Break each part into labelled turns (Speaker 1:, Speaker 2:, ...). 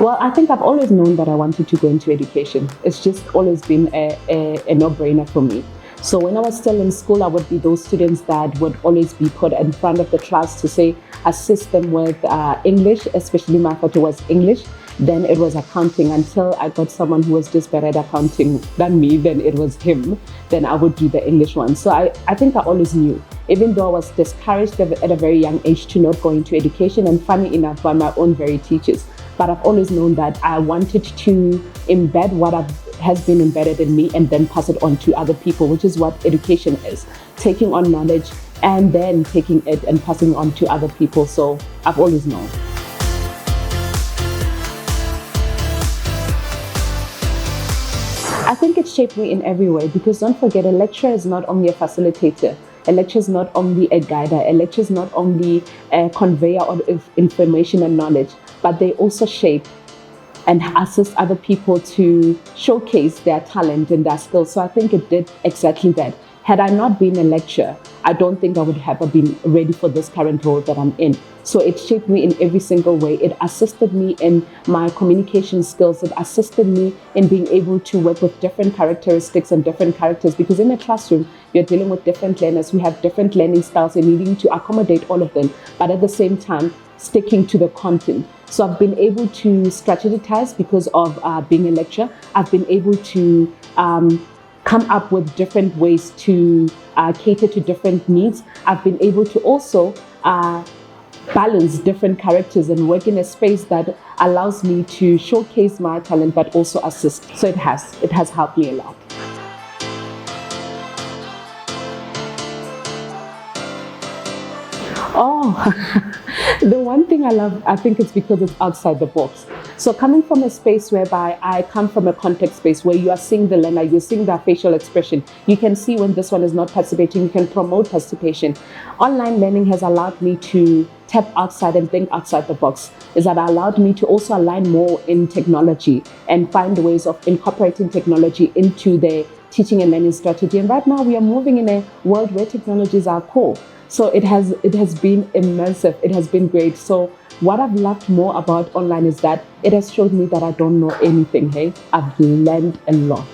Speaker 1: Well, I think I've always known that I wanted to go into education. It's just always been a no-brainer for me. So when I was still in school, I would be those students that would always be put in front of the class to say, assist them with English, especially my forte was English. Then it was accounting until I got someone who was just better at accounting than me, then it was him. Then I would do the English one. So I think I always knew, even though I was discouraged at a very young age to not go into education, and funny enough, by my own very teachers. But I've always known that I wanted to embed what has been embedded in me and then pass it on to other people, which is what education is. Taking on knowledge and then taking it and passing it on to other people. So I've always known. I think it shaped me in every way, because don't forget, a lecturer is not only a facilitator. A lecture is not only a guider. A lecture is not only a conveyor of information and knowledge, but they also shape and assist other people to showcase their talent and their skills. So I think it did exactly that. Had I not been a lecturer, I don't think I would have been ready for this current role that I'm in. So it shaped me in every single way. It assisted me in my communication skills. It assisted me in being able to work with different characteristics and different characters, because in a classroom, you're dealing with different learners. We have different learning styles and needing to accommodate all of them, but at the same time, sticking to the content. So I've been able to strategize because of being a lecturer. I've been able to come up with different ways to cater to different needs. I've been able to also balance different characters and work in a space that allows me to showcase my talent but also assist. So it has helped me a lot. Oh, the one thing I love, I think it's because it's outside the box. So coming from a space whereby I come from a context space where you are seeing the learner, you're seeing their facial expression. You can see when this one is not participating, you can promote participation. Online learning has allowed me to tap outside and think outside the box. Is that allowed me to also align more in technology and find ways of incorporating technology into the teaching and learning strategy. And right now we are moving in a world where technology is our core. So it has been immersive. It has been great. So what I've loved more about online is that it has showed me that I don't know anything. Hey, I've learned a lot.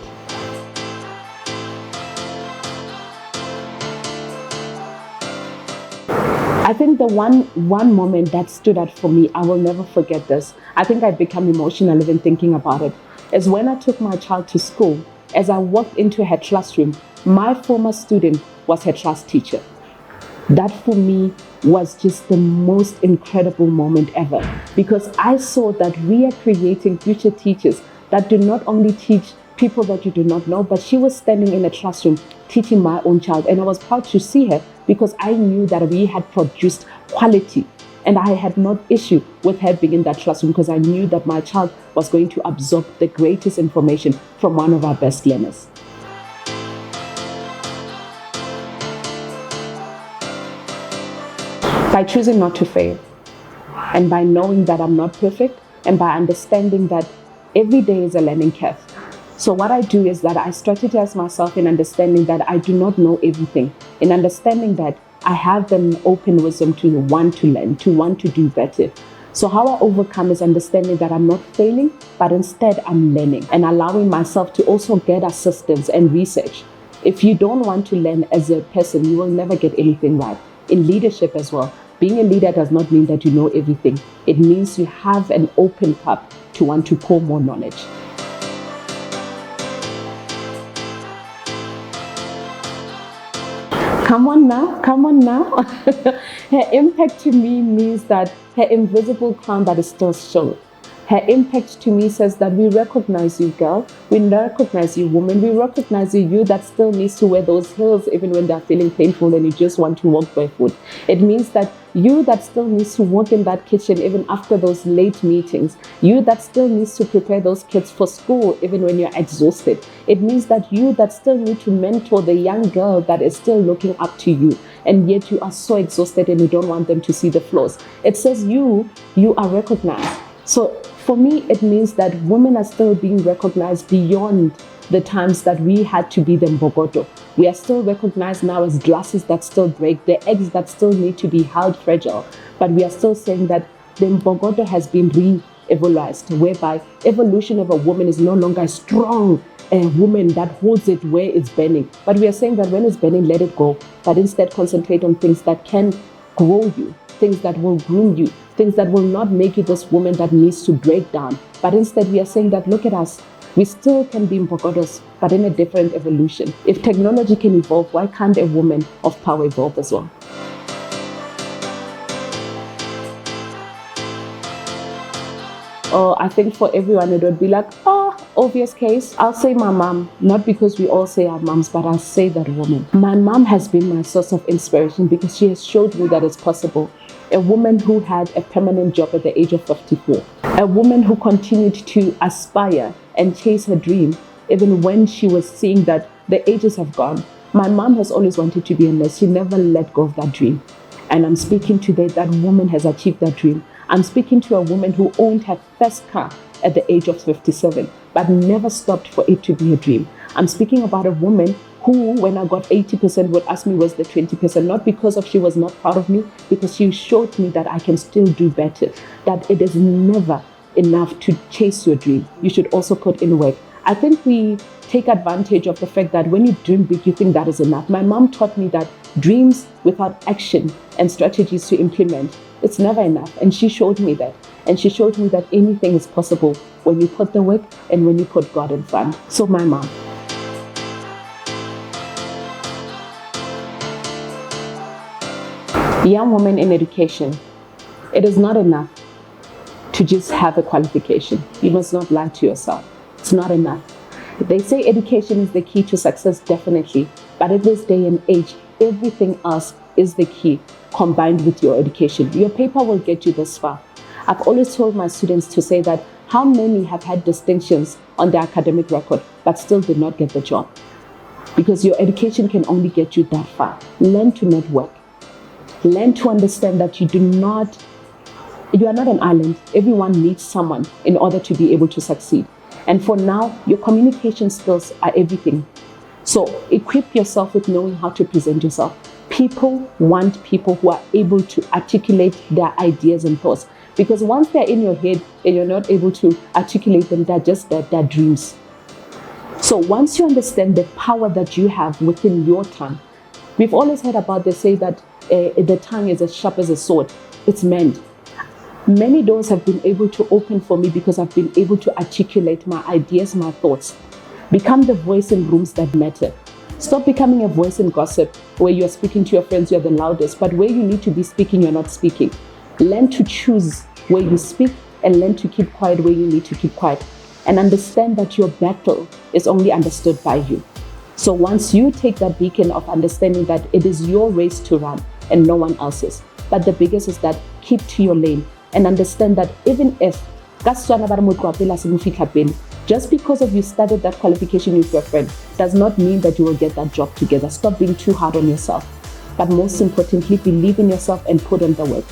Speaker 1: I think the one moment that stood out for me, I will never forget this. I think I've become emotional even thinking about it, is when I took my child to school. As I walked into her classroom, my former student was her class teacher. That for me was just the most incredible moment ever, because I saw that we are creating future teachers that do not only teach people that you do not know, but she was standing in a classroom teaching my own child. And I was proud to see her because I knew that we had produced quality, and I had no issue with her being in that classroom because I knew that my child was going to absorb the greatest information from one of our best learners. By choosing not to fail, and by knowing that I'm not perfect, and by understanding that every day is a learning curve. So what I do is that I strategize myself in understanding that I do not know everything, in understanding that I have an open wisdom to want to learn, to want to do better. So how I overcome is understanding that I'm not failing, but instead I'm learning and allowing myself to also get assistance and research. If you don't want to learn as a person, you will never get anything right. In leadership as well, being a leader does not mean that you know everything. It means you have an open cup to want to pour more knowledge. Come on now, come on now. Her impact to me means that her invisible crown that is still shown. Her impact to me says that we recognize you, girl. We recognize you, woman. We recognize you that still needs to wear those heels even when they're feeling painful and you just want to walk barefoot. It means that you that still needs to work in that kitchen even after those late meetings. You that still needs to prepare those kids for school even when you're exhausted. It means that you that still need to mentor the young girl that is still looking up to you, and yet you are so exhausted and you don't want them to see the flaws. It says you are recognized. So for me, it means that women are still being recognized beyond the times that we had to be the mbogoto. We are still recognized now as glasses that still break, the eggs that still need to be held fragile. But we are still saying that the mbogoto has been evolved, whereby evolution of a woman is no longer a strong woman that holds it where it's burning. But we are saying that when it's burning, let it go. But instead concentrate on things that can grow you, things that will groom you, things that will not make you this woman that needs to break down. But instead we are saying that look at us. We still can be Mbogodos, but in a different evolution. If technology can evolve, why can't a woman of power evolve as well? I think for everyone it would be like, obvious case. I'll say my mom, not because we all say our moms, but I'll say that woman. My mom has been my source of inspiration because she has showed me that it's possible. A woman who had a permanent job at the age of 54. A woman who continued to aspire and chase her dream, even when she was seeing that the ages have gone. My mom has always wanted to be a nurse. She never let go of that dream. And I'm speaking today, that woman has achieved that dream. I'm speaking to a woman who owned her first car at the age of 57, but never stopped for it to be a dream. I'm speaking about a woman who, when I got 80%, would ask me, was the 20%? Not because she was not proud of me, because she showed me that I can still do better, that it is never enough to chase your dream. You should also put in work. I think we take advantage of the fact that when you dream big, you think that is enough. My mom taught me that dreams without action and strategies to implement, it's never enough. And she showed me that. And she showed me that anything is possible when you put the work and when you put God in front. So my mom. Young women in education, it is not enough to just have a qualification. You must not lie to yourself. It's not enough. They say education is the key to success, definitely. But at this day and age, everything else is the key combined with your education. Your paper will get you this far. I've always told my students to say that how many have had distinctions on their academic record but still did not get the job? Because your education can only get you that far. Learn to network. Learn to understand that you are not an island. Everyone needs someone in order to be able to succeed. And for now, your communication skills are everything. So equip yourself with knowing how to present yourself. People want people who are able to articulate their ideas and thoughts. Because once they're in your head and you're not able to articulate them, they're just their dreams. So once you understand the power that you have within your tongue, we've always heard about, they say that the tongue is as sharp as a sword. It's meant. Many doors have been able to open for me because I've been able to articulate my ideas, my thoughts. Become the voice in rooms that matter. Stop becoming a voice in gossip where you're speaking to your friends, you're the loudest, but where you need to be speaking, you're not speaking. Learn to choose where you speak and learn to keep quiet where you need to keep quiet. And understand that your battle is only understood by you. So once you take that beacon of understanding that it is your race to run and no one else's, but the biggest is that keep to your lane and understand that even if just because of you studied that qualification with your friend does not mean that you will get that job together. Stop being too hard on yourself. But most importantly, believe in yourself and put in the work.